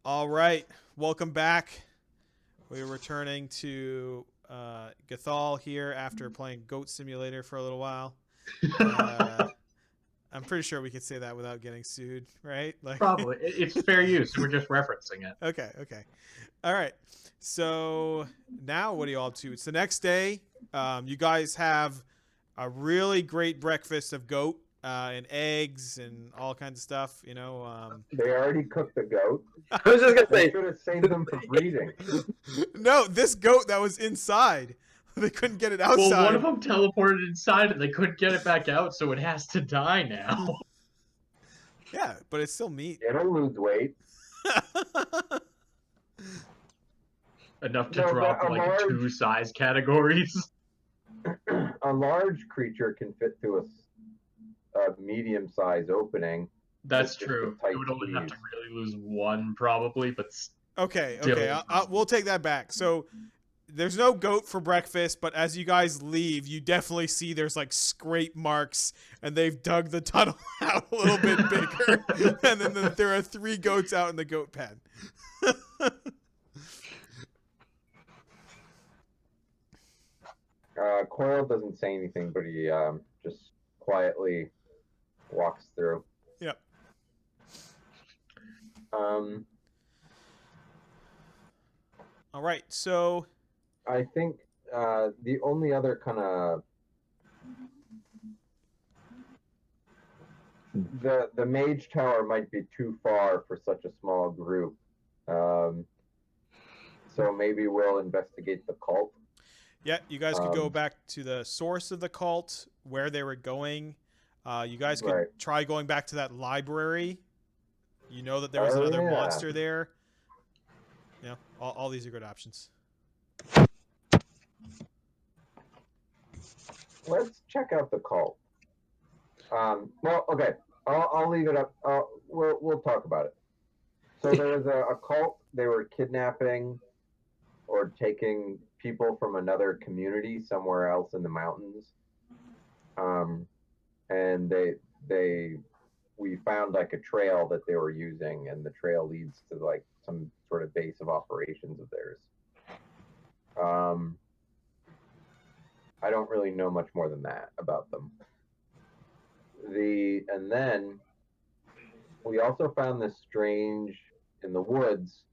All right, welcome back. We're returning to Gathol here after playing Goat Simulator for a little while. I'm pretty sure we could say that without getting sued, right? Like, Probably. It's fair use. We're just referencing it. okay. All right. So now, what are you all up to? It's the next day. You guys have a really great breakfast of goat and eggs and all kinds of stuff. They already cooked the goat. I was just gonna They say, should have saved them for breeding. No, this goat that was inside. They couldn't get it outside. Well, one of them teleported inside and they couldn't get it back out, so it has to die now. Yeah, but it's still meat. It'll lose weight. Enough to No, drop but a like large- 2 size categories. A large creature can fit through a medium-sized opening. That's It's just true. a tight It would only have to squeeze. really lose 1 probably, but Okay. Still. We'll take that back. So there's no goat for breakfast, but as you guys leave, you definitely see there's like scrape marks, and they've dug the tunnel out a little bit bigger. And then there are 3 goats out in the goat pen. Coil doesn't say anything, but he just quietly walks through. Yep. Um, All right. So I think the only other kind of the mage tower might be too far for such a small group. So maybe we'll investigate the cult. yeah, you guys could go back to the source of the cult, where they were going. You guys could Right. try going back to that library. You know that there was Oh, another yeah. monster there. Yeah, all these are good options. Let's check out the cult. Well, okay. I'll leave it up. We'll talk about it. So there was a cult. They were kidnapping or taking people from another community somewhere else in the mountains. And we found like a trail that they were using, and the trail leads to like some sort of base of operations of theirs. I don't really know much more than that about them. And then we also found this strange in the woods.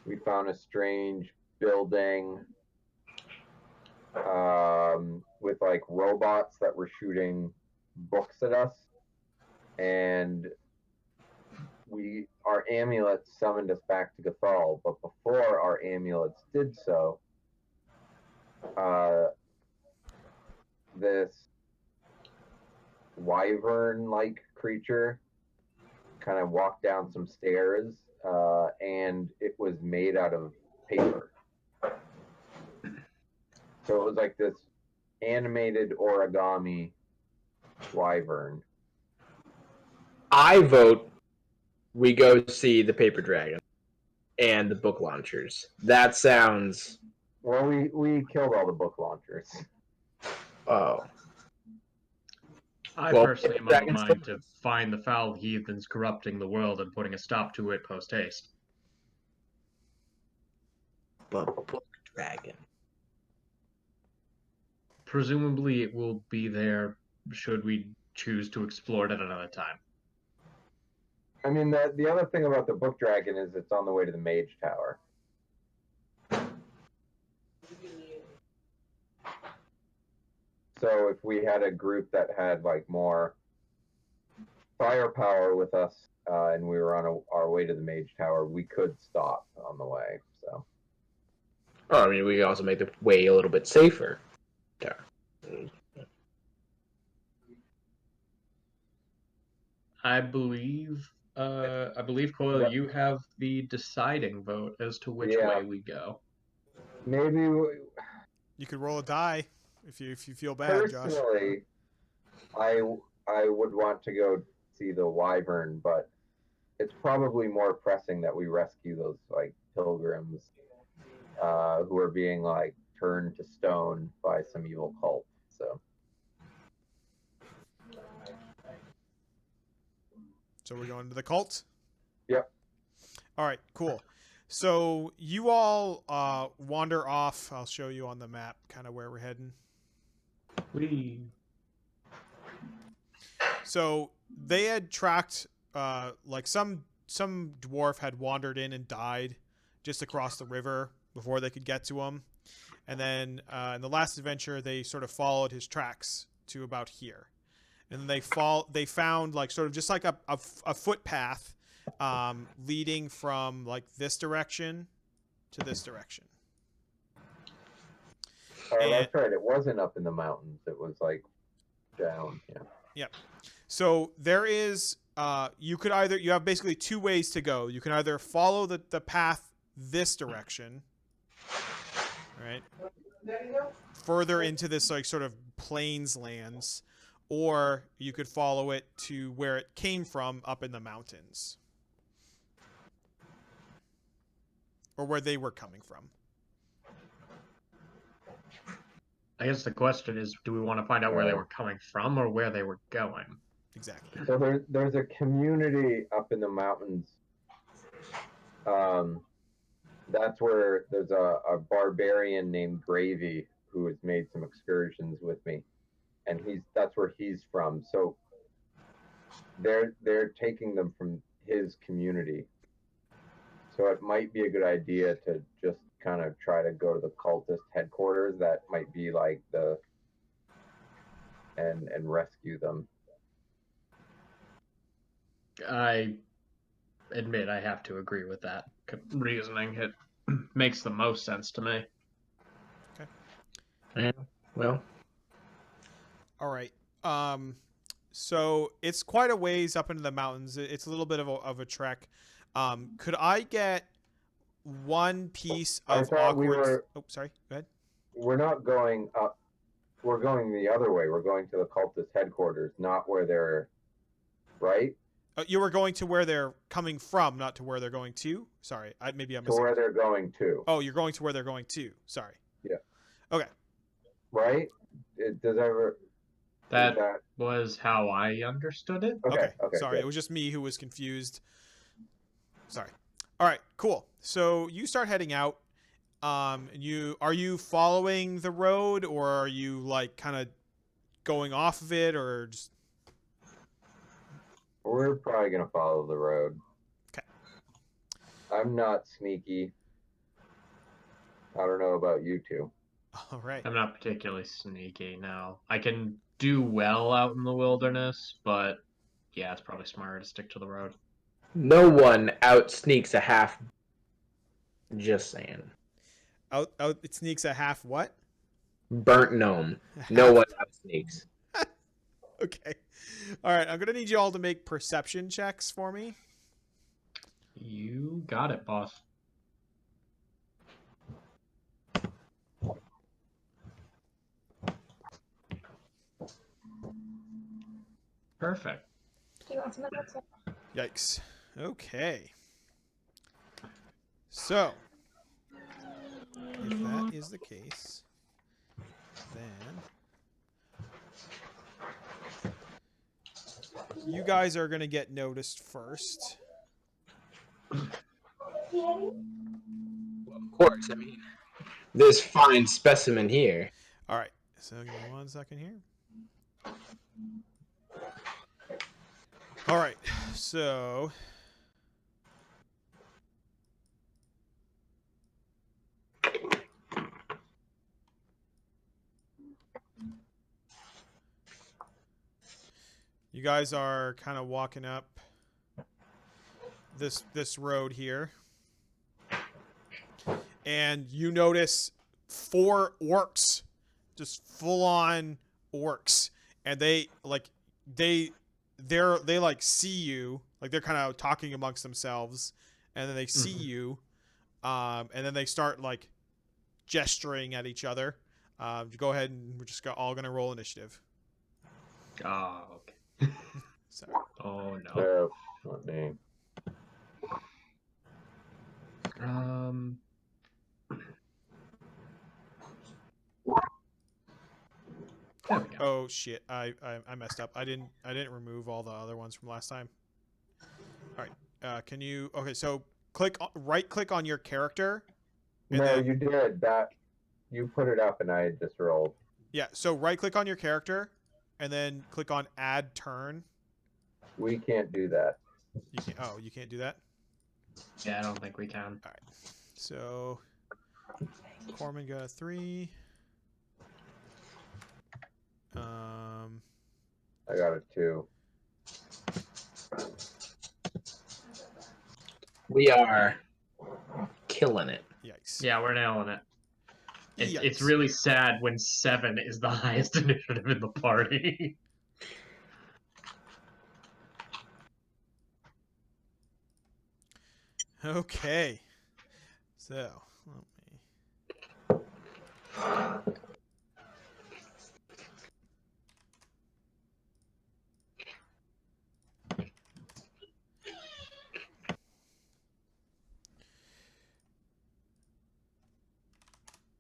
We found a strange building with like robots that were shooting books at us, and our amulets summoned us back to Gathol. But before our amulets did so, this wyvern-like creature kind of walked down some stairs, and it was made out of paper. So it was like this animated origami wyvern. I vote we go see the paper dragon and the book launchers. That sounds. Well, we killed all the book launchers. Oh. I Well, personally am of that a can mind to find the foul heathens corrupting the world and putting a stop to it post haste. The book dragon. Presumably it will be there should we choose to explore it at another time. I mean, the other thing about the book dragon is it's on the way to the mage tower. So if we had a group that had like more firepower with us, and we were on our way to the mage tower, we could stop on the way. So Oh, I mean, we can also make the way a little bit safer. Yeah. I believe Coyle, Yep. you have the deciding vote as to which Yeah. way we go. maybe You could roll a die if you feel bad, Josh. personally, I would want to go see the wyvern, but it's probably more pressing that we rescue those like pilgrims who are being like turned to stone by some evil cult. So So we're going to the cult. Yep. All right, cool. So you all wander off. I'll show you on the map kind of where we're heading. We So they had tracked like some dwarf had wandered in and died just across the river before they could get to him. And then in the last adventure, they sort of followed his tracks to about here. And then they found like sort of just like a footpath leading from like this direction to this direction. Oh, And- that's right. It wasn't up in the mountains. It was like down. Yeah. So there is you have basically two ways to go. You can either follow the path this direction, right? Further into this like sort of plains lands, or you could follow it to where it came from up in the mountains. Or where they were coming from. I guess the question is, do we want to find out where they were coming from or where they were going? Exactly. So there's a community up in the mountains. That's where there's a barbarian named Gravy who has made some excursions with me, and that's where he's from. So they're taking them from his community. So it might be a good idea to just kind of try to go to the cultist headquarters. That might be like and rescue them. I admit I have to agree with that reasoning. It makes the most sense to me. Yeah. Well, All right. So it's quite a ways up into the mountains. It's a little bit of a trek. Could I get one piece I of thought we awkward? were- Oh, sorry. Go ahead. We're not going up. We're going the other way. We're going to the cultist headquarters, not where they're. Right? You were going to where they're coming from, not to where they're going to. Sorry, maybe I'm To where missing. they're going to. Oh, you're going to where they're going to. Sorry. Yeah. Okay. Right? Does ever. That is that was how I understood it. okay? Sorry, good. it was just me who was confused. Sorry. All right, cool. So you start heading out. Are you following the road, or are you like kind of going off of it, or just? We're probably gonna follow the road. Okay. I'm not sneaky. I don't know about you two. All right. I'm not particularly sneaky now. I can do well out in the wilderness, but yeah, it's probably smarter to stick to the road. no one out sneaks a half. Just saying. Out. It sneaks a half what? Burnt gnome. No one out sneaks. Okay. All right. I'm gonna need you all to make perception checks for me. You got it, boss. Perfect. Do you want some of that stuff? Yikes. Okay. So, if that is the case, then you guys are going to get noticed first. Of course, I mean, this fine specimen here. All right. So, give me 1 second here. All right. So, you guys are kind of walking up this road here, and you notice 4 orcs, just full on orcs, and they like see you, like they're kind of talking amongst themselves, and then they see you, and then they start like gesturing at each other. Go ahead, and we're just all gonna roll initiative. Oh, okay. So, Oh no. So, not me. There we go. oh shit, I messed up. I didn't remove all the other ones from last time. All right, can you? Okay, so right click on your character. And No, then, you did that. You put it up, and I just rolled. yeah, so right click on your character, and then click on add turn. We can't do that. You can't do that. Yeah, I don't think we can. All right. So Corman got a 3. I got a 2. We are killing it. Yikes. Yeah, we're nailing it. It's Yikes. really sad when 7 is the highest initiative in the party. Okay. So let me.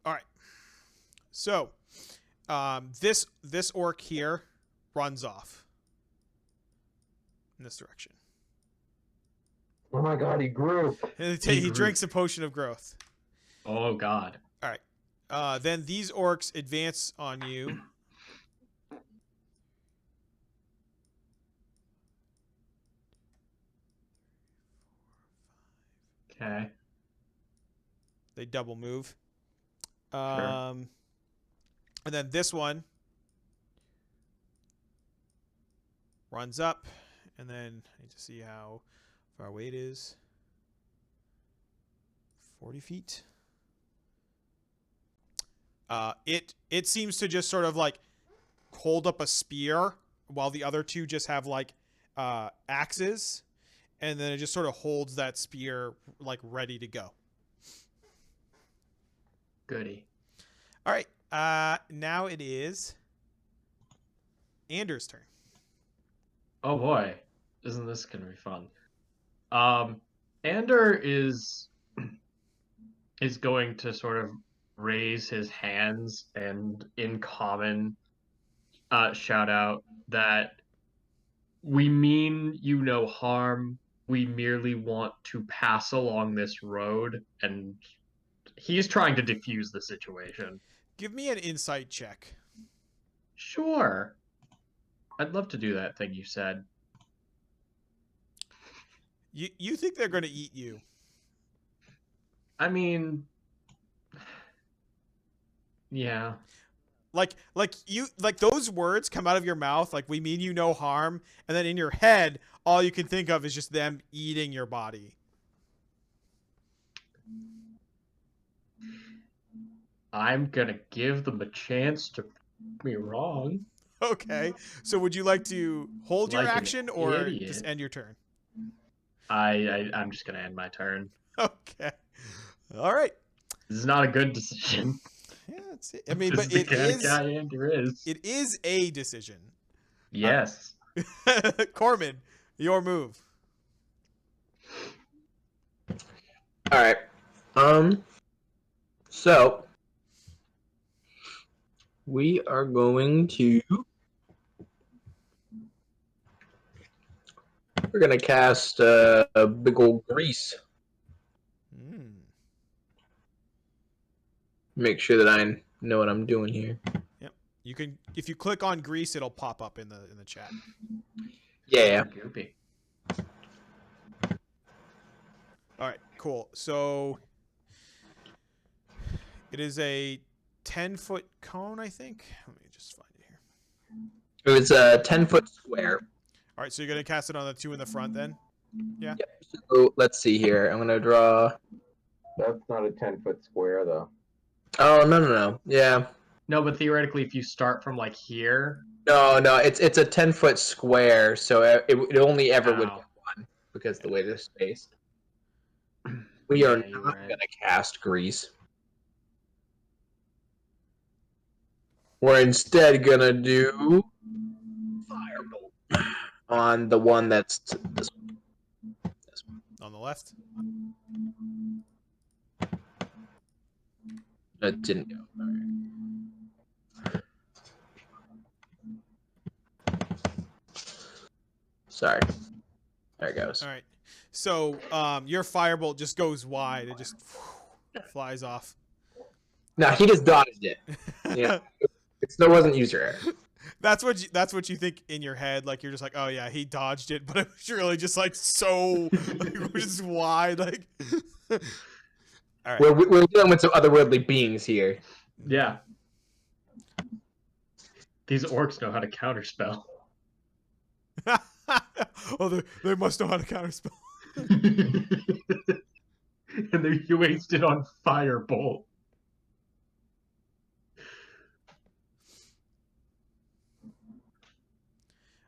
All right. So, this orc here runs off in this direction. Oh my god, he grew. He drinks a potion of growth. Oh god. All right. Then these orcs advance on you. Okay. They double move. Sure. And then this one runs up, and then I need to see how far away it is. 40 feet. It seems to just sort of like hold up a spear while the other two just have like axes, and then it just sort of holds that spear like ready to go. Goody. All right. Now it is Anders' turn. Oh boy. Isn't this gonna be fun? Ander is going to sort of raise his hands and in common shout out that we mean you no harm. We merely want to pass along this road, and he's trying to defuse the situation. Give me an insight check. Sure. I'd love to do that thing you said. You think they're going to eat you? I mean, yeah. Like those words come out of your mouth, like we mean you no harm, and then in your head, all you can think of is just them eating your body. I'm gonna give them a chance to prove me wrong. Okay. So would you like to hold your Like an action or idiot. just end your turn? I'm just gonna end my turn. Okay. All right. This is not a good decision. Yeah, that's it. I mean, This but is the kind of guy Ander is. it is a decision. Yes. Corman, your move. All right. So we are going to. We're gonna cast a big old grease. Make sure that I know what I'm doing here. Yep. You can, if you click on grease, it'll pop up in the chat. Yeah. Goopy. All right, cool. So it is a 10-foot cone, I think. Let me just find it here. It was a 10-foot square. All right, so you're gonna cast it on the two in the front, then? Yeah. Yep. So let's see here. I'm gonna draw. That's not a 10-foot square, though. Oh no. Yeah. No, but theoretically, if you start from like here, No. It's a 10-foot square, so it only ever would Ow. get one because the way this spaced. We are Yeah, you're not right. gonna cast grease. We're instead gonna do firebolt on the one that's this one. On the left. That didn't go. All right. Sorry. There it goes. All right. So your firebolt just goes wide. It just flies off. No, he just dodged it. Yeah, it still wasn't user error. That's what you think in your head. Like you're just like, oh yeah, he dodged it, but it was really just like so like, just wide. Like, all right. We're dealing with some otherworldly beings here. Yeah. These orcs know how to counterspell. Oh, they must know how to counterspell. And they're wasted on firebolt.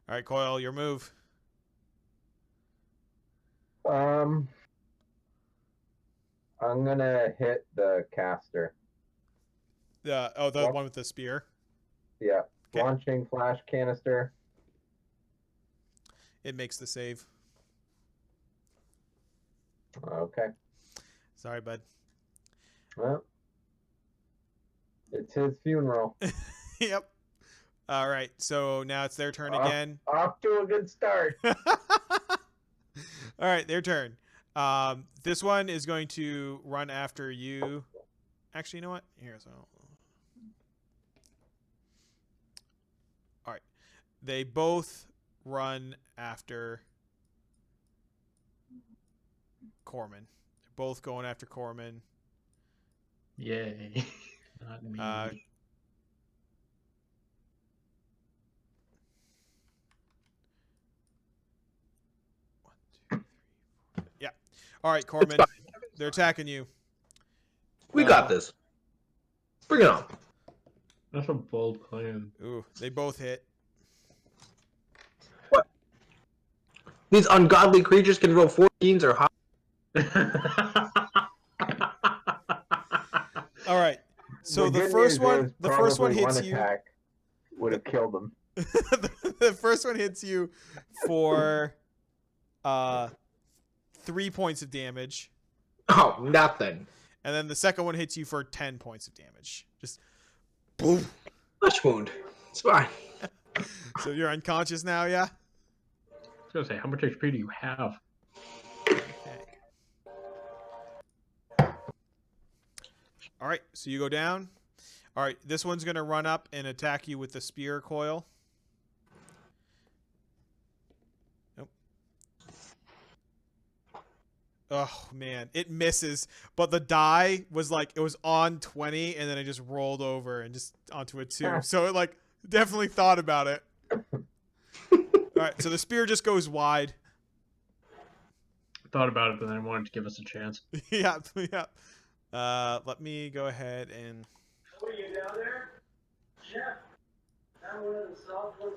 All right, Coil, your move. I'm gonna hit the caster. The What? one with the spear. Yeah. Okay. Launching flash canister. It makes the save. Okay. Sorry, bud. Well, it's his funeral. Yep. All right, so now it's their turn again. Off to a good start. All right, their turn. This one is going to run after you. Actually, you know what? Here, so. All right, they both run after Corman. They're both going after Corman. Yay. Not me. Yeah. All right, Corman. They're attacking you. We got this. Bring it on. That's a bold plan. Ooh, they both hit. What? These ungodly creatures can roll 14s or higher. All right. So the good first news one, is the first one probably hits one you. attack would have killed him. The first one hits you for 3 points of damage, Oh, nothing. and then the second one hits you for 10 points of damage. Just boom. Flesh wound. It's fine. So you're unconscious now, yeah? I was gonna say, how much HP do you have? Okay. All right, so you go down. All right, this one's going to run up and attack you with the spear coil. Nope. Oh, man. It misses, but the die was like, it was on 20, and then it just rolled over and just onto a 2. So it like definitely thought about it. All right, so the spear just goes wide. Thought about it, but then I wanted to give us a chance. Yeah, yeah. Let me go ahead and... Were you down there? Jeff, that one of the soft ones.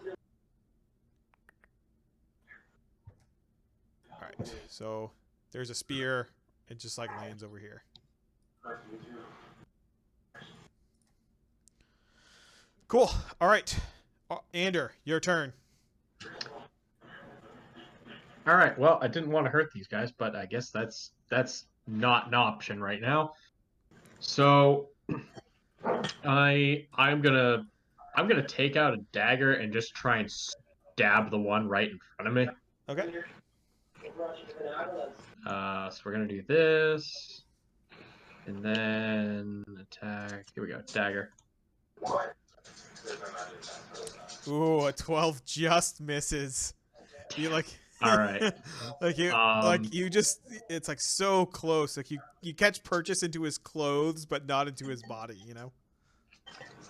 All right, so there's a spear. It just like lands over here. Cool. All right, Ander, your turn. All right. Well, I didn't want to hurt these guys, but I guess that's not an option right now. So I'm gonna take out a dagger and just try and stab the one right in front of me. Okay. So we're gonna do this, and then attack. Here we go, dagger. Ooh, a 12 just misses. You like. All right. like you just, it's like so close. Like you catch purchase into his clothes, but not into his body. You know.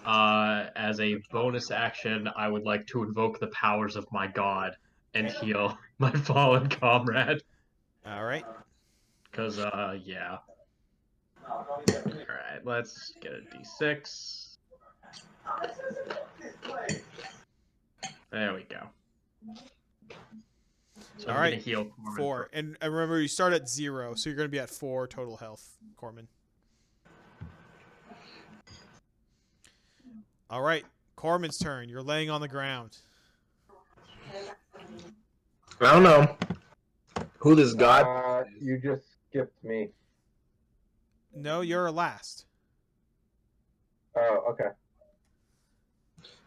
As a bonus action, I would like to invoke the powers of my god and heal my fallen comrade. All right. Cause yeah. All right, let's get a d6. There we go. So All I'm right. gonna heal Corman 4, and remember you start at 0, so you're gonna be at 4 total health, Corman. All right, Corman's turn. You're laying on the ground. I don't know who this god. You just skipped me. No, you're last. Oh, okay.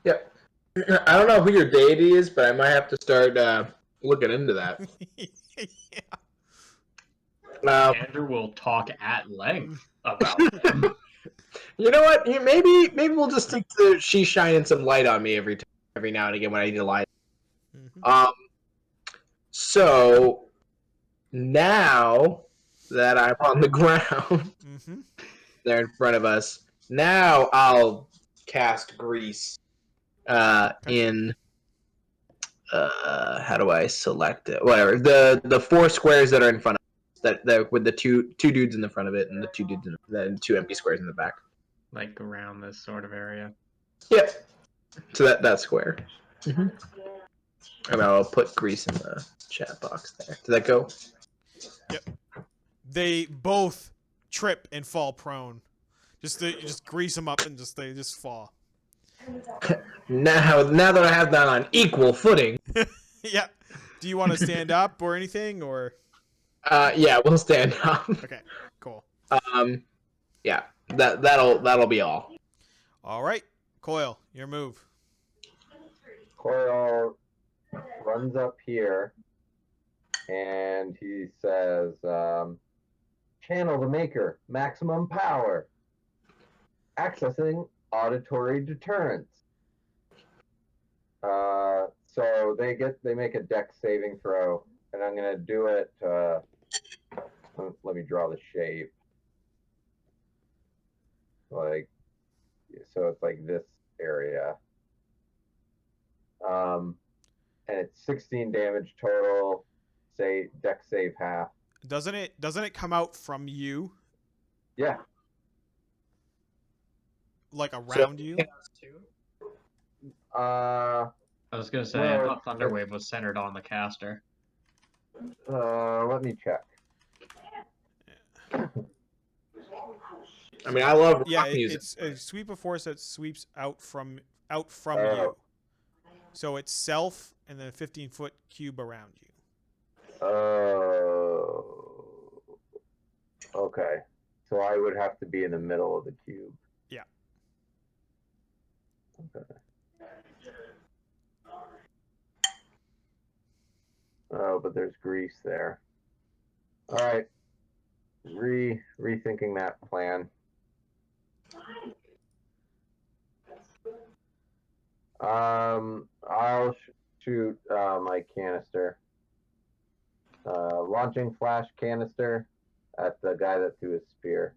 Yep. I don't know who your deity is, but I might have to start looking into that. Yeah. Andrew will talk at length about them. You know what? Maybe we'll just stick to she's shining some light on me every now and again when I need to lie. Mhm. So now that I'm on the ground Mhm. there in front of us, now I'll cast grease. In how do I select it? Whatever, the 4 squares that are in front of us, that with the two dudes in the front of it and the 2 dudes the 2 empty squares in the back. Like around this sort of area. Yep. So that square. Mm-hmm. And I'll put grease in the chat box there. Did that go? Yep. They both trip and fall prone. You just grease them up and they just fall. Now that I have that on equal footing. Yeah. Do you want to stand up or anything or? Yeah, we'll stand up. Okay. Cool. Yeah, that'll be all. All right, Coil, your move. Coil runs up here and he says, channel the maker, maximum power. Accessing auditory deterrence. So they make a dex saving throw, and I'm gonna do it. Let me draw the shape. Like, so it's like this area. And it's 16 damage total. Say dex save half. Doesn't it come out from you, Yeah. like around you? Uh, I was gonna say, I Well, thought Thunderwave was centered on the caster. let me check. I mean, I love Yeah, rock music. it's a sweep of force that sweeps out from Oh. you. So it's self and then a 15-foot cube around you. Oh. Okay. So I would have to be in the middle of the cube. Yeah. Okay. Oh, but there's grease there. All right. Rethinking that plan. I'll shoot my canister. Launching flash canister at the guy that threw his spear.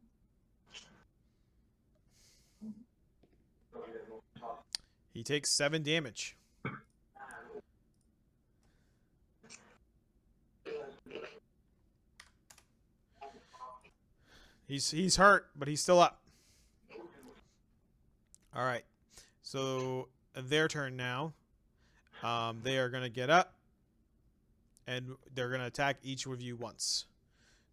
He takes 7 damage. He's hurt, but he's still up. All right. So their turn now. They are gonna get up, and they're gonna attack each of you once.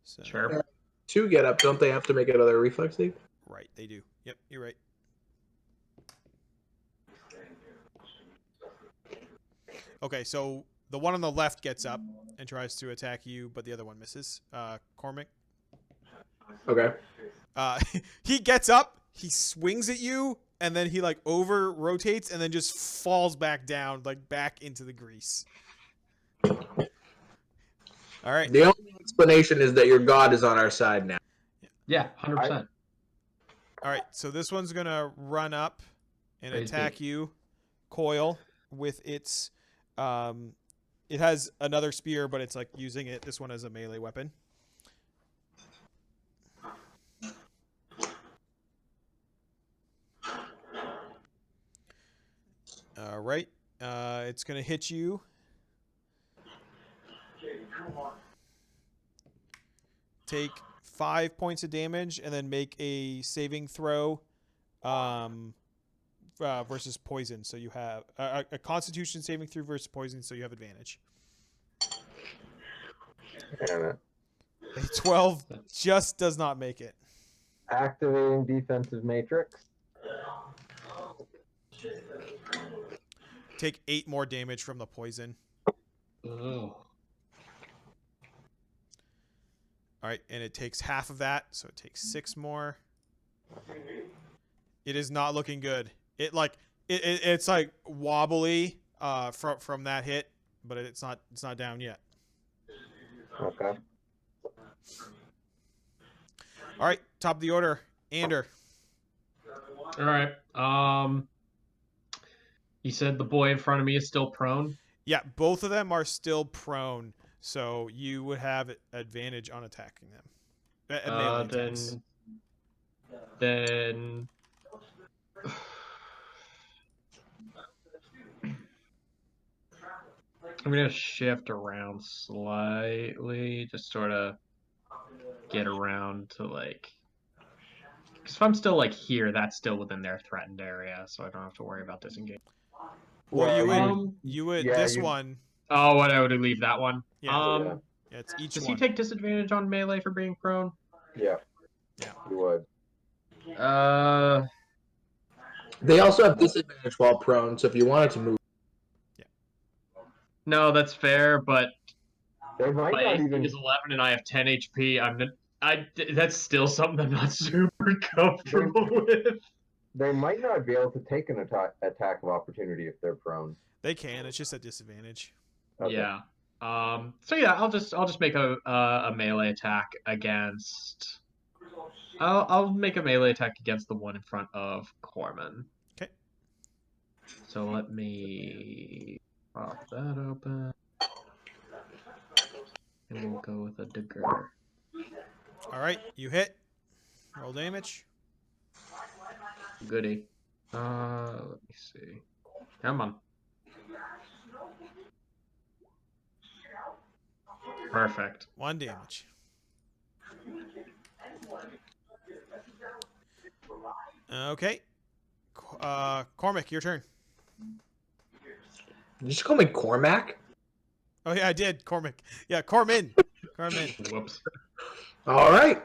So, Sure. 2 get up, don't they have to make another reflex save? Right, they do. Yep, you're right. Okay, so the one on the left gets up and tries to attack you, but the other one misses. Cormac. Okay. He gets up, he swings at you, and then he like over rotates and then just falls back down, like back into the grease. All right. The only explanation is that your god is on our side now. Yeah, 100%. All right. So this one's gonna run up and Crazy. attack you, Coil, with its. It has another spear, but it's like using it. This one as a melee weapon. All right. It's gonna hit you. Take 5 points of damage and then make a saving throw versus poison. So you have a Constitution saving throw versus poison, so you have advantage. Damn it. A 12 just does not make it. Activating defensive matrix. Take 8 more damage from the poison. Ugh. All right, and it takes half of that, so it takes 6 more. It is not looking good. It's like wobbly from that hit, but it's not down yet. Okay. All right, top of the order, Ander. All right. You said the boy in front of me is still prone. Yeah, both of them are still prone, so you would have advantage on attacking them. Melee attacks. Then I'm gonna shift around slightly, just sort of get around to like. Because if I'm still like here, that's still within their threatened area, so I don't have to worry about disengaging. Well, Well, you would yeah, this you- one. Oh, what I would leave that one. Yeah. Yeah. Yeah, it's each Does one. he take disadvantage on melee for being prone? Yeah. Yeah. You would. They also have disadvantage while prone, so if you wanted to move, No, that's fair, but They might my not AC even. is 11 and I have 10 HP. That's still something I'm not super comfortable with. They might not be able to take an attack of opportunity if they're prone. They can. It's just a disadvantage. Okay. Yeah. So yeah, I'll just make a melee attack against. I'll make a melee attack against the one in front of Corman. Okay. So let me pop that open, and we'll go with a dagger. All right, you hit. Roll damage. Goody. Let me see. Come on. Perfect. 1 damage. Okay. Cormac, your turn. you just call me Cormac. Oh yeah, I did. Cormac. Yeah, Corman. Corman. Whoops. All right.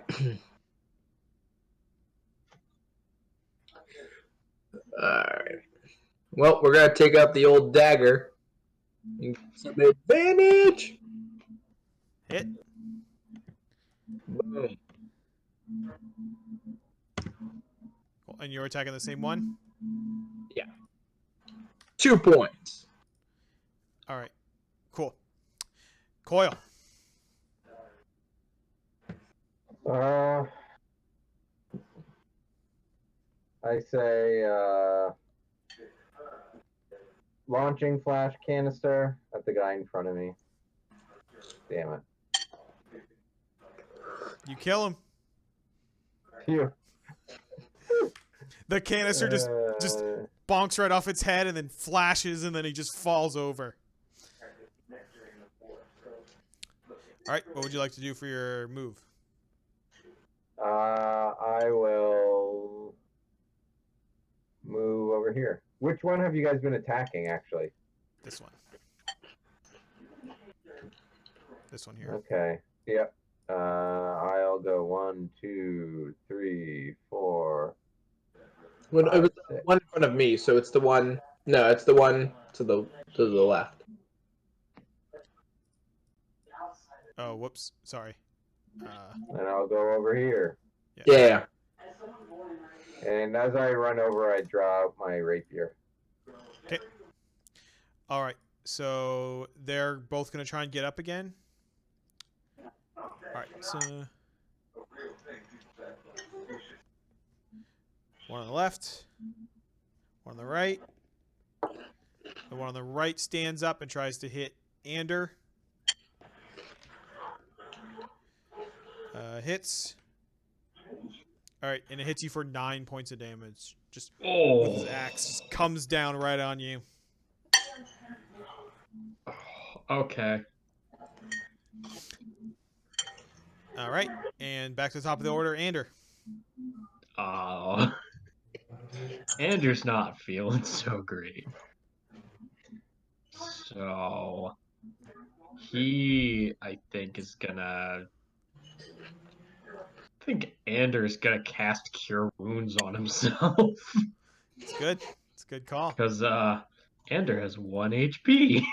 All right. Well, we're gonna take out the old dagger. And get some advantage. Hit. Boom. Cool. And you're attacking the same one? 2 points. All right. Cool. Coil. I say launching flash canister at the guy in front of me. Damn it. You kill him. Phew. The canister just bonks right off its head and then flashes and then he just falls over. All right, what would you like to do for your move? I will move over here. Which one have you guys been attacking, actually? This one. This one here. Okay. Yep. I'll go 1, 2, 3, 4. Well, it was the 6. one in front of me, so it's the one. No, it's the one to the left. Oh, whoops. Sorry. And I'll go over here. Yeah. And as I run over, I draw out my rapier. Okay. All right. So they're both going to try and get up again. All right. So one on the left, one on the right. The one on the right stands up and tries to hit Ander. Hits. All right, and it hits you for 9 points of damage. Just with his axe, just comes down right on you. Okay. All right, and back to the top of the order, Ander. Oh. Andrew's not feeling so great. So he, I think, is gonna. I think Anders gonna cast Cure Wounds on himself It's good. It's a good call. because Ander has 1 HP.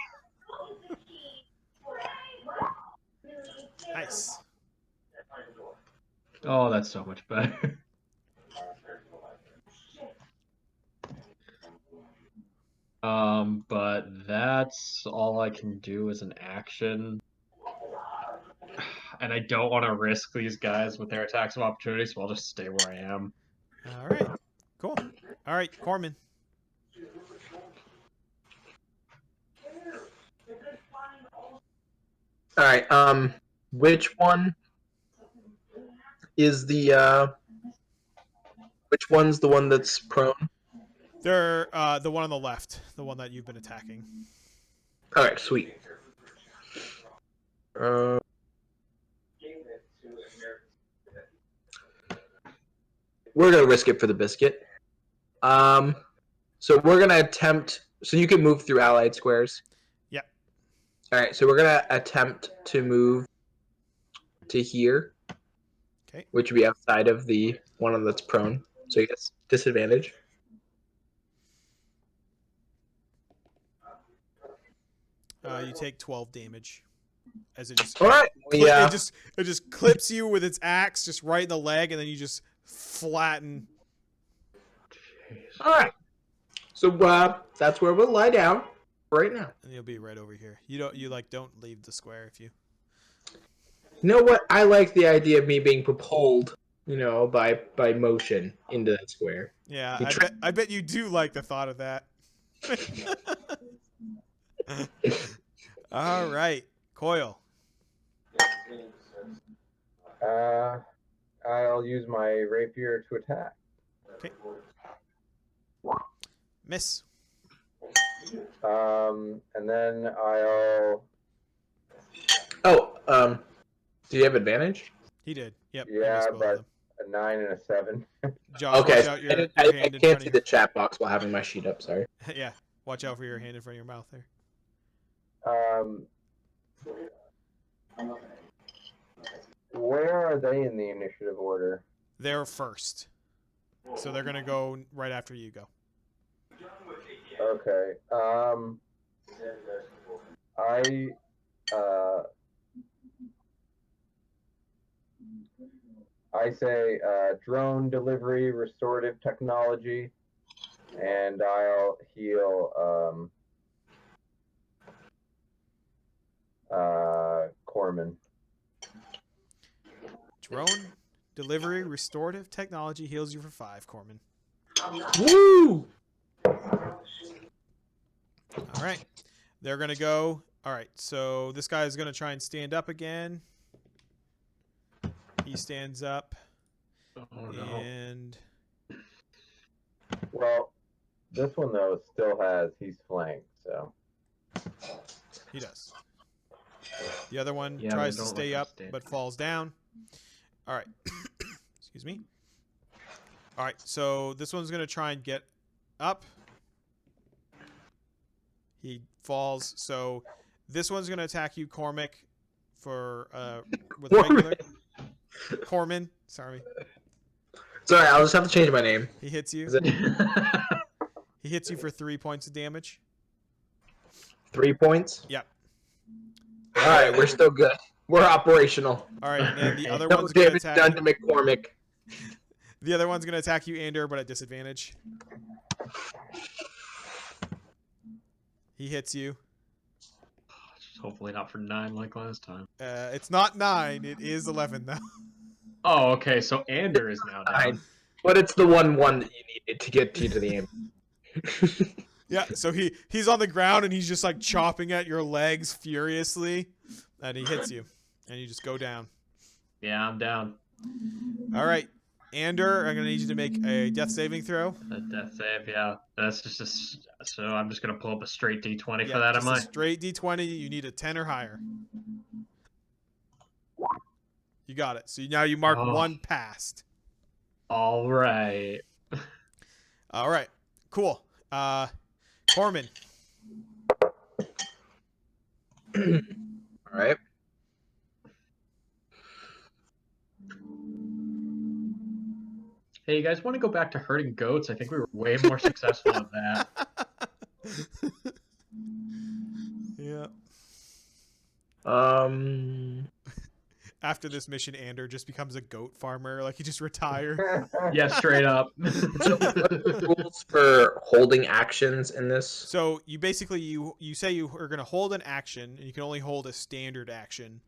Nice. Oh, that's so much better. But that's all I can do as an action. and I don't want to risk these guys with their attacks of opportunity, so I'll just stay where I am. All right. Cool. All right, Corman. All right. Which one is the which one's the one that's prone? They're the one on the left, the one that you've been attacking. All right, sweet. We're gonna risk it for the biscuit. So we're gonna attempt. So you can move through allied squares. Yep. All right. So we're gonna attempt to move to here. Okay. Which would be outside of the one that's prone. So he gets disadvantage. You take 12 damage as it just All right. it just clips you with its axe just right in the leg, and then you just flatten. All right. So that's where we'll lie down right now. And you'll be right over here. You don't leave the square if you. You know what? I like the idea of me being propelled, by motion into that square. Yeah, You I bet you do like the thought of that. All right, Coil. I'll use my rapier to attack. Okay. Miss. And then I'll. Oh, do you have advantage? He did. Yep. I Yeah, missed both of but them. a 9 and a 7. Josh, Okay, watch out your hand I in can't front see of the chat box while having my sheet up. Sorry. you. Yeah, watch out for your hand in front of your mouth there. Where are they in the initiative order? They're first, so they're gonna go right after you go. Okay. I say drone delivery, restorative technology, and I'll heal Corman. Drone delivery restorative technology heals you for 5, Corman. Woo! All right, they're gonna go. All right, so this guy is gonna try and stand up again. He stands up, Oh no. and Well, this one though he's flanked, so. he does. The other one Yeah, tries they to don't stay let up them stand. but falls down. All right, excuse me. All right, so this one's gonna try and get up. He falls. So this one's gonna attack you, Cormac, for with regular. Corman, sorry. Sorry, I'll just have to change my name. He hits you. Is it He hits you for 3 points of damage. 3 points? Yep. All right, we're still good. We're operational. All right, and then the other No one's gonna damage attack done you. to McCormick. The other one's gonna attack you, Ander, but at disadvantage. He hits you. Hopefully not for 9 like last time. It's not 9. It is 11 though. Oh, okay. So Ander is now down. But it's the one that you needed to get you to the ambulance. Yeah. So he's on the ground and he's just like chopping at your legs furiously, and he hits you, and you just go down. Yeah, I'm down. All right, Ander, I'm gonna need you to make a death saving throw. A death save, yeah. That's just so I'm just gonna pull up a straight D20 Yeah, for that, just am a I? straight D20. You need a 10 or higher. You got it. So now you mark Oh. 1 past. All right. All right. Cool. Corman. All right. Hey, you guys want to go back to herding goats? I think we were way more successful at that. Yeah. After this mission, Ander just becomes a goat farmer. Like he just retired. Yeah, straight up. So what are the rules for holding actions in this? So you basically you say you are going to hold an action, and you can only hold a standard action.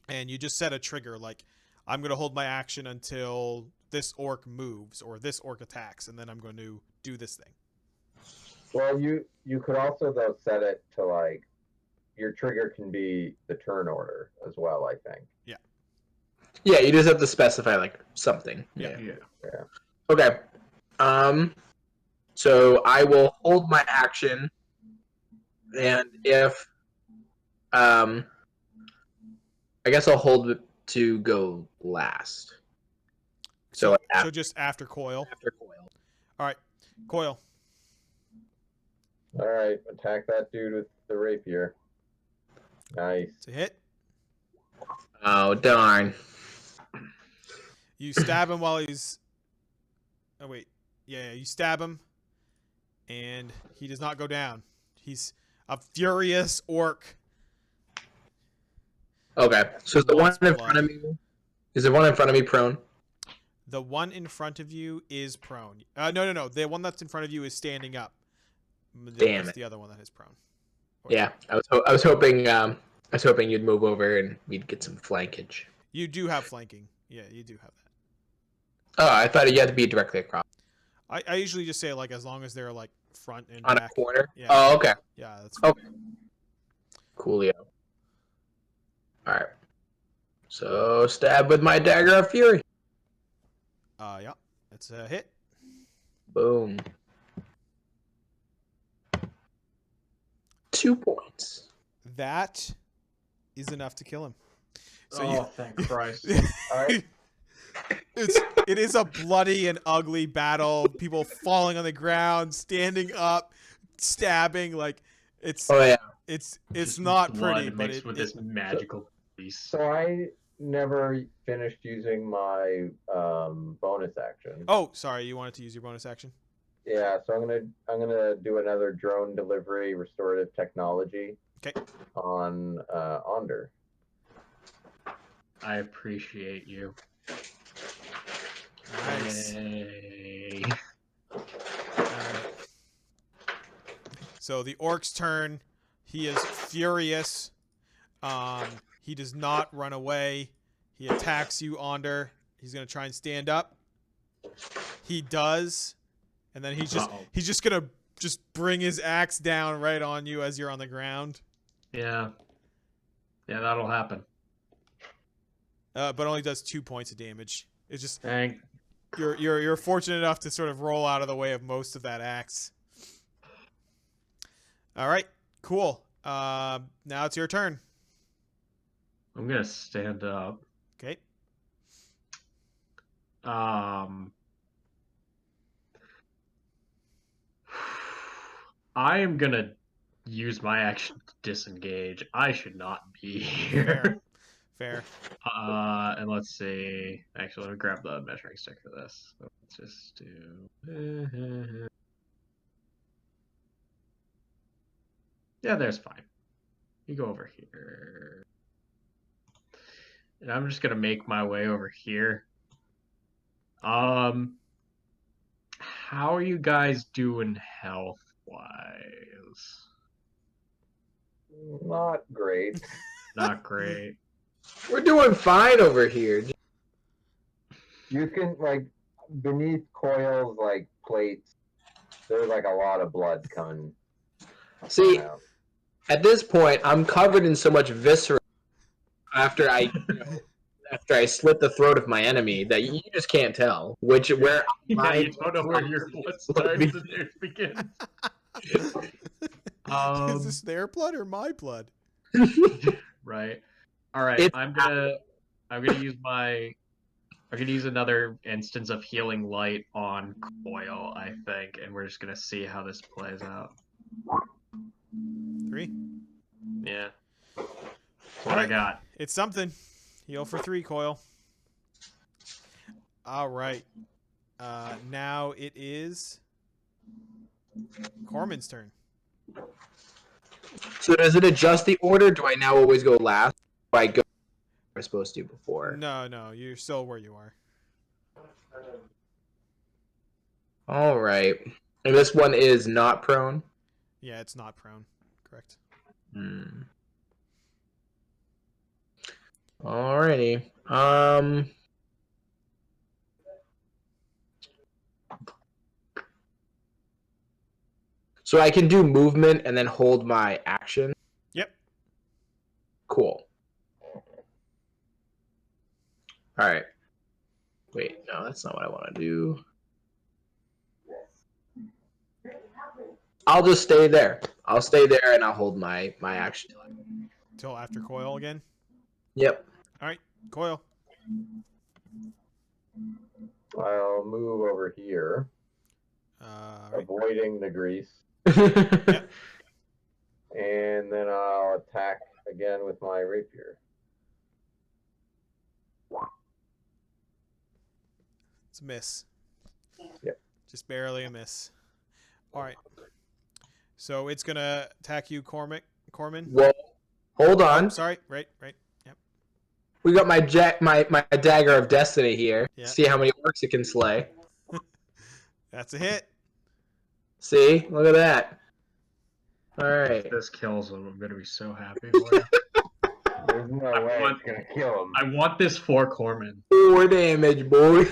and you just set a trigger like I'm going to hold my action until this orc moves or this orc attacks, and then I'm going to do this thing. Well, you could also though set it to like your trigger can be the turn order as well. I think. Yeah, you just have to specify like something. Yeah. Okay. So I will hold my action, and if I guess I'll hold it to go last. So So just after Coil. after Coil. All right, Coil. All right, attack that dude with the rapier. Nice. It's a hit. Oh darn! You stab him while he's. Oh wait, yeah, you stab him, and he does not go down. He's a furious orc. Okay, so is the one Lots in of front of me? Is the one in front of me prone? The one in front of you is prone. No. The one that's in front of you is standing up. Damn That's it. the other one that is prone. Yeah, I was hoping you'd move over and we'd get some flankage. You do have flanking. Yeah, you do have that. Oh, I thought you had to be directly across I usually just say like as long as they're like front and on back. a corner. Yeah. Oh, okay. Yeah, that's Okay. Coolio. All right. So stab with my dagger of fury. yeah. It's a hit. Boom. 2 points. That is enough to kill him. So Oh, thank Christ. All right. it is a bloody and ugly battle. People falling on the ground, standing up, stabbing. Like it's Oh yeah. it's Just not blood pretty, but mixed with this magical beast. So I never finished using my bonus action. Oh, sorry, you wanted to use your bonus action. Yeah, so I'm gonna do another drone delivery restorative technology. Okay. On Onder. I appreciate you. Nice. Yay. Alright. So the orc's turn. He is furious. He does not run away. He attacks you, Onder. He's gonna try and stand up. He does, and then he's just gonna bring his axe down right on you as you're on the ground. Yeah, that'll happen. But only does 2 points of damage. It's just Thank. you're fortunate enough to sort of roll out of the way of most of that axe. All right, cool. Now it's your turn. I'm gonna stand up. Okay. I am gonna use my action to disengage. I should not be here. Fair. And let's see. Actually, let me grab the measuring stick for this. So let's just do. Yeah, there's fine. You go over here. And I'm just gonna make my way over here. How are you guys doing health wise? Not great. Not great. We're doing fine over here. You can like beneath Coil's like plates. There's like a lot of blood coming. See, out. at this point, I'm covered in so much viscera after I slit the throat of my enemy that you just can't tell where Yeah, you don't know where your blood starts and theirs begins. Is this their blood or my blood? Right. All right. It's I'm gonna use another instance of healing light on Coil, I think, and we're just gonna see how this plays out. 3. Yeah. That's what I got. It's something. Heal for 3, Coil. All right. Now it is Corman's turn. So does it adjust the order? Do I now always go last? Do I go where I was supposed to before? No, you're still where you are. All right. And this one is not prone? Yeah, it's not prone. Correct. Alrighty. So I can do movement and then hold my action. Yep. Cool. All right. Wait, no, that's not what I want to do. I'll just stay there. I'll stay there and I'll hold my action. Till after Coil again. Yep. All right, Coil. I'll move over here, Right. avoiding the grease, Yep. and then I'll attack again with my rapier. It's a miss. Yep. Just barely a miss. All right. So it's gonna attack you, Corman. Well, hold Oh, on. sorry. Right. Yep. We got my dagger of destiny here. Yeah. See how many orcs it can slay. That's a hit. See? Look at that. All right. This kills him. I'm gonna be so happy for you. There's no way it's gonna kill him. I want this for Corman. 4 damage, boy.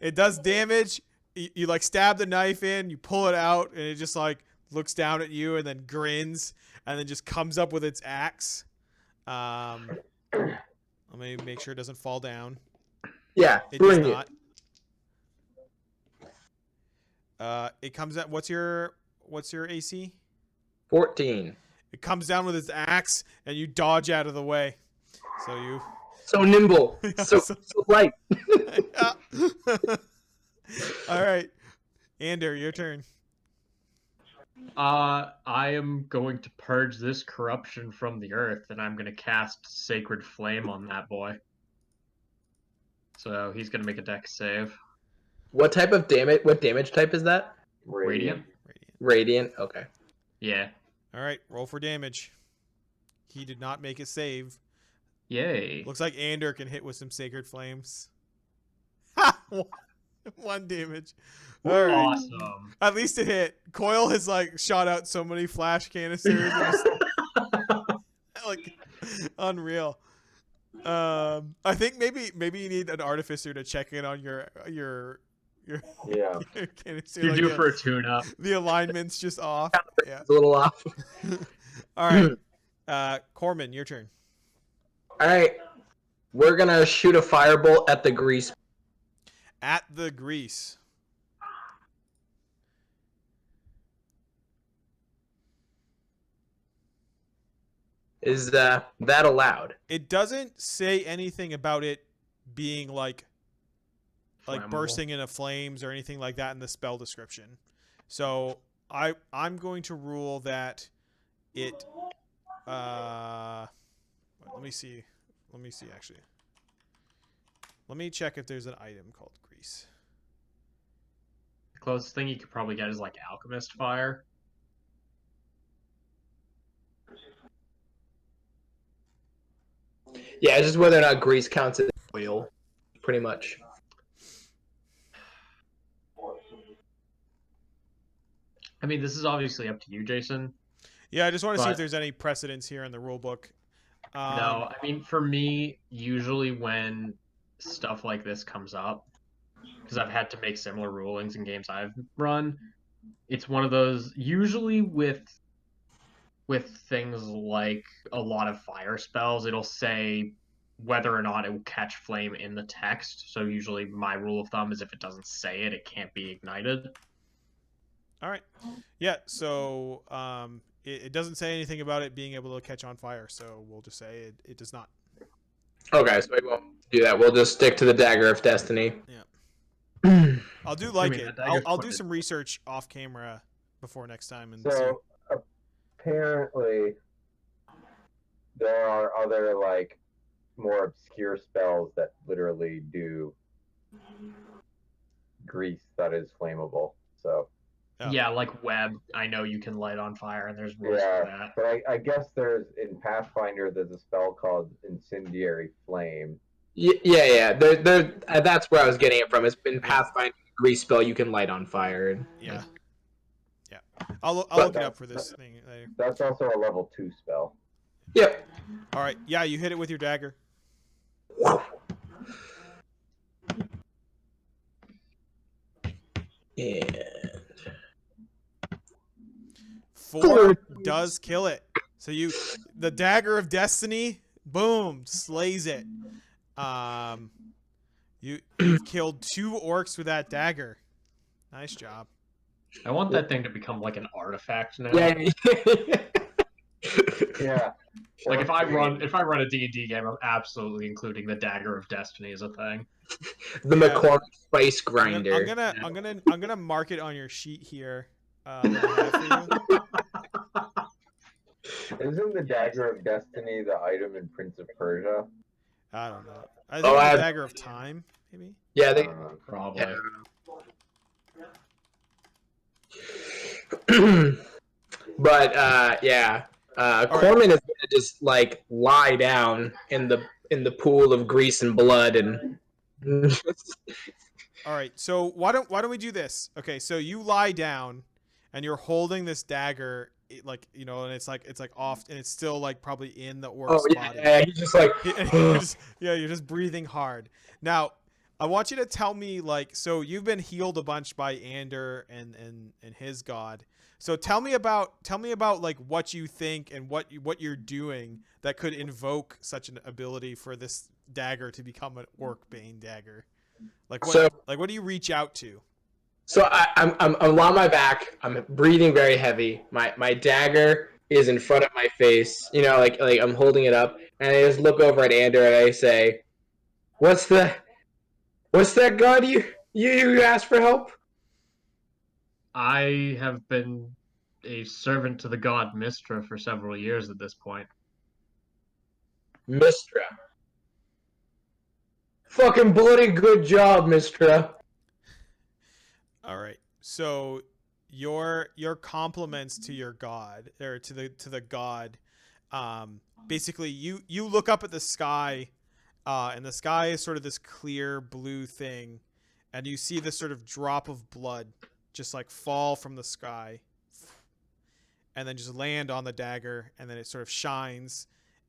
It does damage. You like stab the knife in, you pull it out, and it just like looks down at you and then grins, and then just comes up with its axe. Let me make sure it doesn't fall down. Yeah, It does bring it. not. It comes at what's your AC? 14. It comes down with its axe, and you dodge out of the way. So you. So nimble. So light. All right, Ander, your turn. I am going to purge this corruption from the earth, and I'm going to cast Sacred Flame on that boy. So he's going to make a dex save. What type of damage? What damage type is that? Radiant? Radiant. Okay. Yeah. All right, roll for damage. He did not make a save. Yay. Looks like Ander can hit with some Sacred Flames. Ha! 1 damage. All right. Awesome. At least it hit. Coil has like shot out so many flash canisters. Like unreal. I think maybe you need an artificer to check in on your Yeah. your canister. You're like due for a tune-up. the alignment's just off. Yeah. It's a little off. All right. Corman, your turn. All right. We're gonna shoot a firebolt at the grease. At the grease. Is that allowed? It doesn't say anything about it being like Flammable. bursting into flames or anything like that in the spell description. So I'm going to rule that it let me see actually. Let me check if there's an item called grease. The closest thing you could probably get is like Alchemist Fire. Yeah, it's just whether or not grease counts as oil, pretty much. I mean, this is obviously up to you, Jason. Yeah, I just want to see if But- there's any precedence here in the rule book. No, I mean, for me, usually when stuff like this comes up, because I've had to make similar rulings in games I've run, it's one of those, usually with things like a lot of fire spells, it'll say whether or not it will catch flame in the text. So usually my rule of thumb is if it doesn't say it, it can't be ignited. All right. Yeah, so it doesn't say anything about it being able to catch on fire, so we'll just say it does not. Okay, so we won't do that. We'll just stick to the dagger of destiny. Yeah. I'll do like mean, it. that dagger's I'll do pointed. some research off camera before next time and see. So apparently there are other like more obscure spells that literally do grease that is flammable. So Oh. Yeah, like web, I know you can light on fire, and there's rules for yeah, that. but I guess there's in Pathfinder there's a spell called Incendiary Flame. Yeah. That's where I was getting it from. It's been Pathfinder grease spell you can light on fire. Yeah. I'll look it up for this thing later. That's also a level 2 spell. Yep. All right. Yeah, you hit it with your dagger. And 4 does kill it. So the dagger of destiny, boom, slays it. You've killed 2 orcs with that dagger. Nice job. I want that thing to become like an artifact now. yeah. Yeah. Like if I Or- run a D&D game, I'm absolutely including the Dagger of Destiny as a thing. The Yeah. McCormick Spice Grinder. I'm gonna mark it on your sheet here. That I have for you. Isn't the Dagger of Destiny the item in Prince of Persia? I don't know. I think it's the dagger of time, maybe. Yeah, I they. don't know. Probably. But yeah, Corman is gonna just like lie down in the pool of grease and blood and. All right. So why don't we do this? Okay. So you lie down, and you're holding this dagger, like and it's like off, and it's still like probably in the orc's body. Yeah, he's just like. You're just breathing hard. Now, I want you to tell me, like, so you've been healed a bunch by Ander and his god. So tell me about like what you think and what you're doing that could invoke such an ability for this dagger to become an orc bane dagger. Like what do you reach out to? So I'm on my back. I'm breathing very heavy. My dagger is in front of my face. Like I'm holding it up, and I just look over at Ander and I say, What's that god you asked for help? I have been a servant to the god Mistra for several years at this point. Mistra. Fucking bloody good job, Mistra. All right. So your compliments to your god, or to the god, basically you look up at the sky, and the sky is sort of this clear blue thing, and you see this sort of drop of blood just like fall from the sky and then just land on the dagger, and then it sort of shines,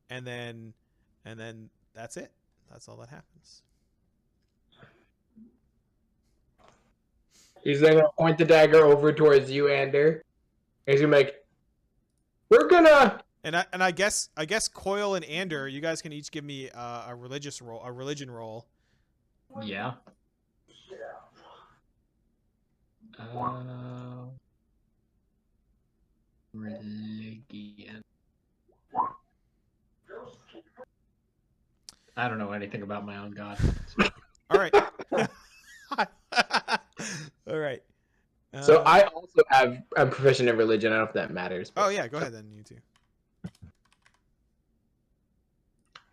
and then that's it. That's all that happens. He's then gonna point the dagger over towards you, Ander. He's gonna make. We're gonna. And I guess Coil and Ander, you guys can each give me a religion roll. Yeah. Religion. I don't know anything about my own god. All right. All right. So I also I'm proficient in religion. I don't know if that matters. Oh yeah, go ahead then, you two.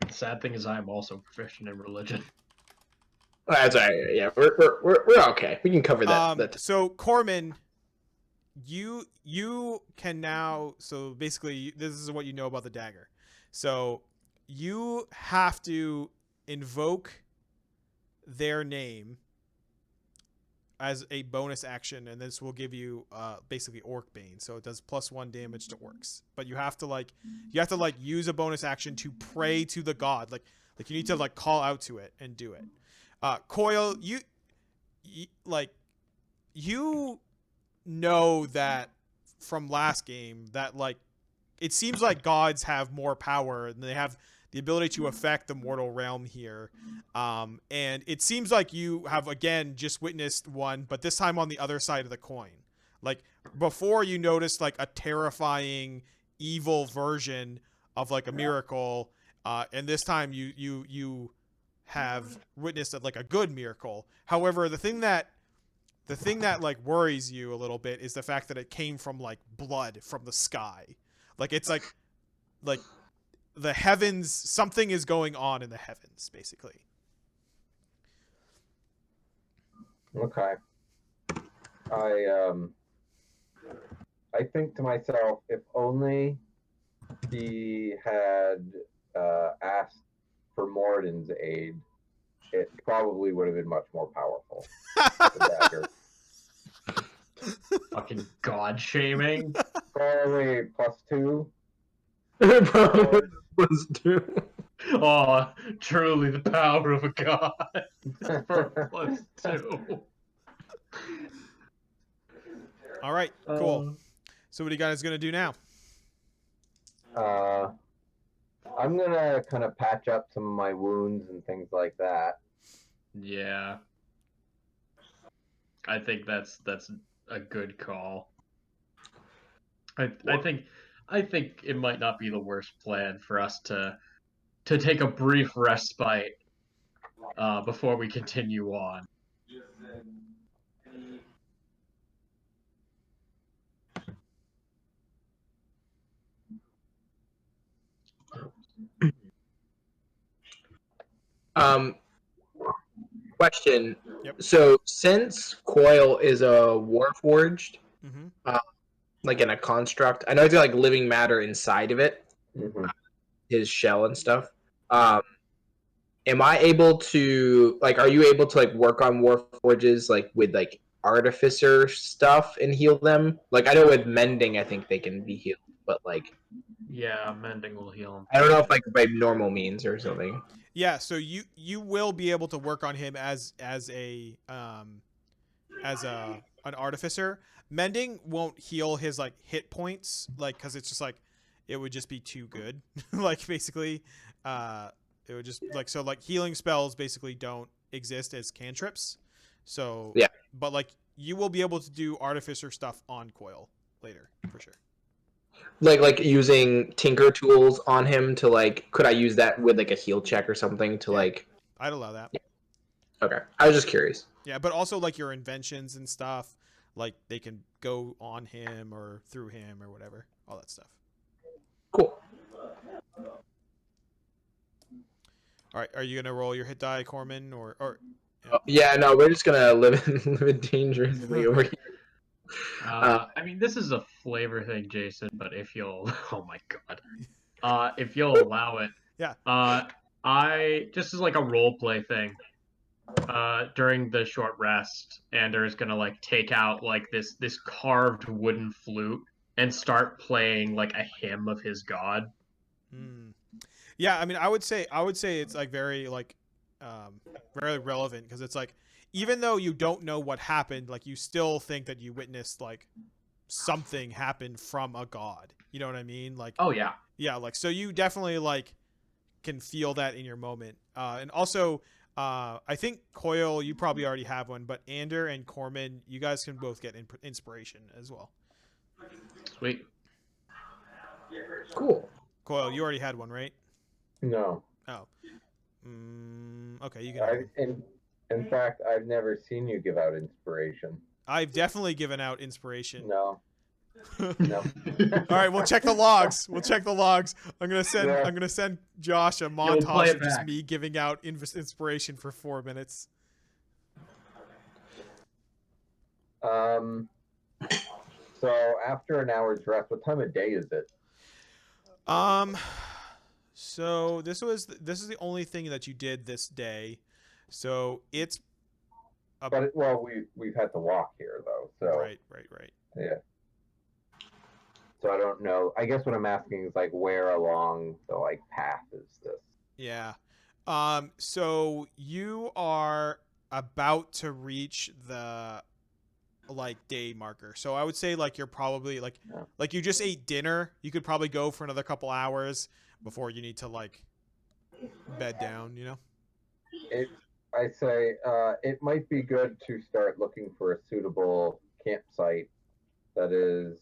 The sad thing is I'm also proficient in religion. Oh, that's all right. Yeah, we're okay. We can cover that. So Corman, you can now. So basically, this is what you know about the dagger. So you have to invoke their name as a bonus action, and this will give you basically Orc Bane. So it does +1 damage to orcs. But you have to use a bonus action to pray to the god. Like you need to like call out to it and do it. Coil, you know that from last game that like it seems like gods have more power and they have the ability to affect the mortal realm here. And it seems like you have again just witnessed one, but this time on the other side of the coin. Like before you noticed like a terrifying evil version of like a miracle, and this time you have witnessed like a good miracle. However, the thing that like worries you a little bit is the fact that it came from like blood from the sky. Like it's like the heavens, something is going on in the heavens, basically. Okay. I think to myself, if only he had asked for Morden's aid, it probably would have been much more powerful. The dagger. Fucking god shaming. Probably +2. Probably +2. Oh, truly the power of a god for +2. All right, cool. So what are you guys gonna do now? I'm gonna kind of patch up some of my wounds and things like that. Yeah. I think that's a good call. I think it might not be the worst plan for us to take a brief respite before we continue on. Um, question. Yep. So since Coil is a Warforged, Mm-hmm. like in a construct, I know he's got like living matter inside of it, Mhm. his shell and stuff. Am I able to like? Are you able to like work on Warforges like with like artificer stuff and heal them? Like I know with mending, I think they can be healed, but like Yeah, mending will heal him. I don't know if like by normal means or something. Yeah, so you will be able to work on him as an artificer. Mending won't heal his like hit points, like because it's just like it would just be too good. Like basically, it would just like so like healing spells basically don't exist as cantrips. So Yeah. but like you will be able to do artificer stuff on Coil later for sure. Like using tinker tools on him to like could I use that with like a heal check or something to Yeah. like I'd allow that. okay. I was just curious. Yeah, but also like your inventions and stuff, like they can go on him or through him or whatever, all that stuff. Cool. All right, are you gonna roll your hit die, Corman, or Yeah, no, we're just gonna live it dangerously over here. I mean, this is a flavor thing, Jason. But if you'll, oh my god, if you'll allow it, Yeah. I just as like a role play thing. During the short rest, Anders gonna like take out like this carved wooden flute and start playing like a hymn of his god. Yeah, I mean, I would say it's like very like very relevant because it's like even though you don't know what happened, like you still think that you witnessed like something happen from a god. You know what I mean? Like Oh yeah. yeah, like so you definitely like can feel that in your moment. And also I think Coil, you probably already have one, but Ander and Corman, you guys can both get inspiration as well. Sweet. Cool. Coil, you already had one, right? No. Oh. Okay, you can. Have one. In fact, I've never seen you give out inspiration. I've definitely given out inspiration. No. No. All right, we'll check the logs. I'm gonna send Josh a play montage it of just back. me giving out inspiration for 4 minutes. So after an hour's rest, what time of day is it? So this is the only thing that you did this day. So it's But we've had to walk here though, so right. yeah. So I don't know. I guess what I'm asking is like where along the like path is this? Yeah. So you are about to reach the like day marker. So I would say like you're probably like Yeah. like you just ate dinner. You could probably go for another couple hours before you need to like bed down, you know? I say it might be good to start looking for a suitable campsite that is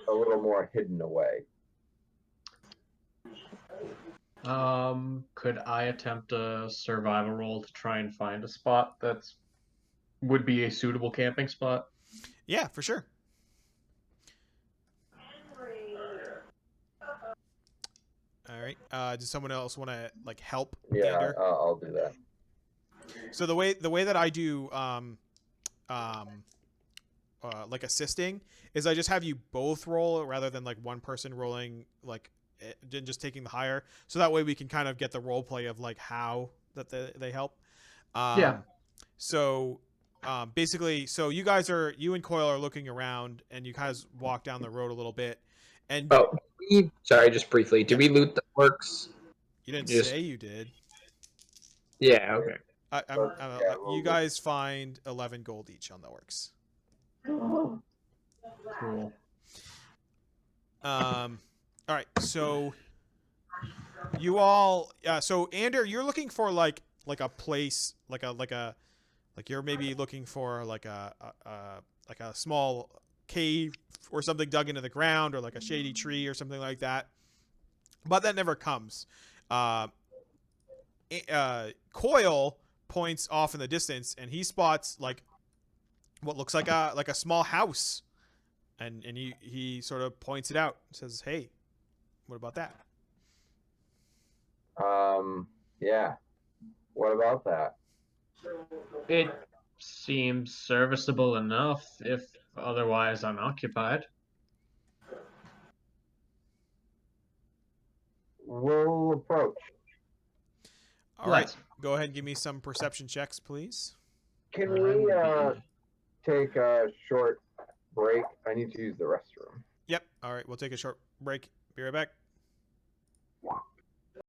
a little more hidden away. Could I attempt a survival roll to try and find a spot that's would be a suitable camping spot? Yeah, for sure. All right. Does someone else want to like help? Yeah, Gander? I'll do that. So the way that I do like assisting is I just have you both roll rather than like one person rolling like just taking the higher. So that way we can kind of get the role play of like how that they help. Yeah. So basically, so you and Coil are looking around and you guys walk down the road a little bit, and Sorry, just briefly. Did we loot the orcs? You didn't Just- say you did. Yeah. Okay. Yeah, You well, guys find 11 gold each on the orcs. Cool. All right, so you all, so Ander, you're looking for like a place, like you're maybe looking for like a small cave or something dug into the ground, or like a shady tree or something like that. But that never comes. Coil points off in the distance, and he spots like what looks like a small house, and he sort of points it out and says, "Hey, what about that?" Yeah. What about that? It seems serviceable enough, if otherwise unoccupied. We'll approach. All right, Let's. go ahead and give me some perception checks, please. Can we Alrighty. take a short break? I need to use the restroom. Yep. All right, we'll take a short break. Be right back.